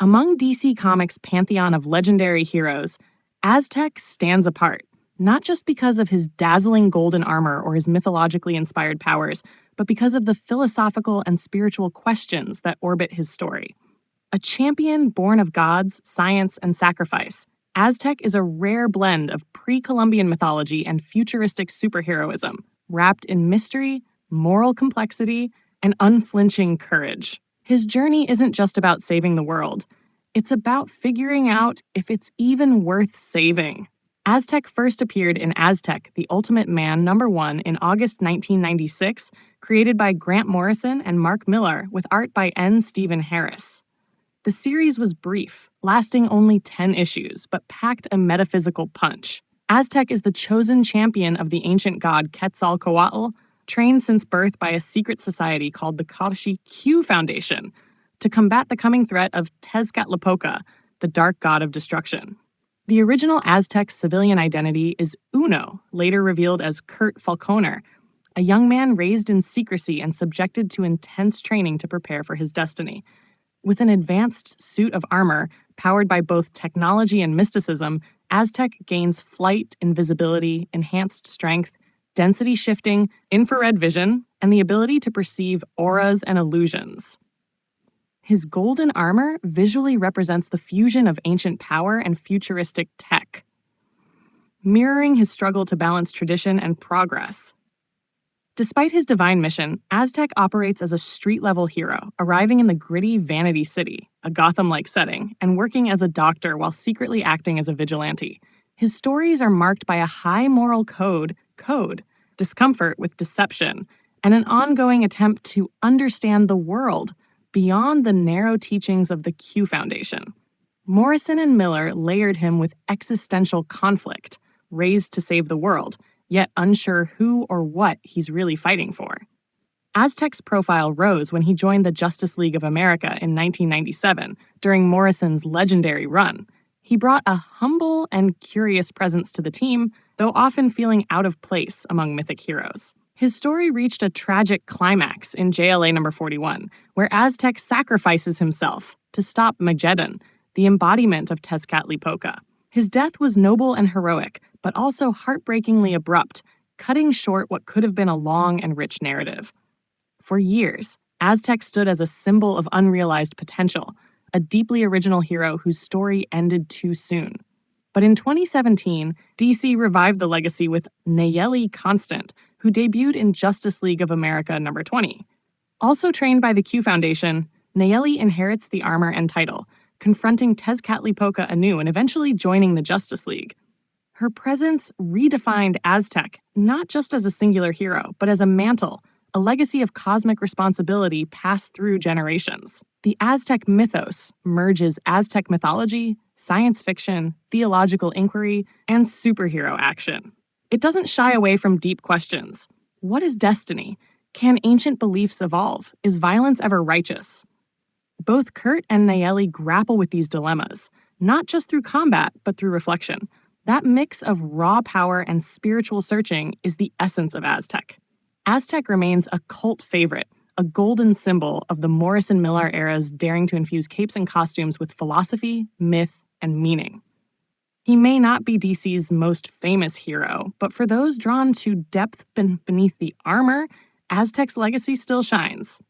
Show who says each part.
Speaker 1: Among DC Comics' pantheon of legendary heroes, Aztek stands apart, not just because of his dazzling golden armor or his mythologically inspired powers, but because of the philosophical and spiritual questions that orbit his story. A champion born of gods, science, and sacrifice, Aztek is a rare blend of pre-Columbian mythology and futuristic superheroism, wrapped in mystery, moral complexity, and unflinching courage. His journey isn't just about saving the world. It's about figuring out if it's even worth saving. Aztek first appeared in Aztek, the Ultimate Man #1 in August 1996, created by Grant Morrison and Mark Millar with art by N. Stephen Harris. The series was brief, lasting only 10 issues, but packed a metaphysical punch. Aztek is the chosen champion of the ancient god Quetzalcoatl, trained since birth by a secret society called the Kashi Q Foundation, to combat the coming threat of Tezcatlipoca, the dark god of destruction. The original Aztec's civilian identity is Uno, later revealed as Kurt Falconer, a young man raised in secrecy and subjected to intense training to prepare for his destiny. With an advanced suit of armor, powered by both technology and mysticism, Aztek gains flight, invisibility, enhanced strength, density shifting, infrared vision, and the ability to perceive auras and illusions. His golden armor visually represents the fusion of ancient power and futuristic tech, mirroring his struggle to balance tradition and progress. Despite his divine mission, Aztek operates as a street-level hero, arriving in the gritty Vanity City, a Gotham-like setting, and working as a doctor while secretly acting as a vigilante. His stories are marked by a high moral code, discomfort with deception, and an ongoing attempt to understand the world beyond the narrow teachings of the Q Foundation. Morrison and Miller layered him with existential conflict, raised to save the world, yet unsure who or what he's really fighting for. Aztek's profile rose when he joined the Justice League of America in 1997, during Morrison's legendary run. He brought a humble and curious presence to the team, though often feeling out of place among mythic heroes. His story reached a tragic climax in JLA number 41, where Aztek sacrifices himself to stop Mageddon, the embodiment of Tezcatlipoca. His death was noble and heroic, but also heartbreakingly abrupt, cutting short what could have been a long and rich narrative. For years, Aztek stood as a symbol of unrealized potential, a deeply original hero whose story ended too soon. But in 2017, DC revived the legacy with Nayeli Constant, who debuted in Justice League of America number 20. Also trained by the Q Foundation, Nayeli inherits the armor and title, confronting Tezcatlipoca anew and eventually joining the Justice League. Her presence redefined Aztek, not just as a singular hero, but as a mantle, a legacy of cosmic responsibility passed through generations. The Aztek mythos merges Aztec mythology, science fiction, theological inquiry, and superhero action. It doesn't shy away from deep questions. What is destiny? Can ancient beliefs evolve? Is violence ever righteous? Both Kurt and Nayeli grapple with these dilemmas, not just through combat, but through reflection. That mix of raw power and spiritual searching is the essence of Aztek. Aztek remains a cult favorite, a golden symbol of the Morrison-Millar era's daring to infuse capes and costumes with philosophy, myth, and meaning. He may not be DC's most famous hero, but for those drawn to depth beneath the armor, Aztek's legacy still shines.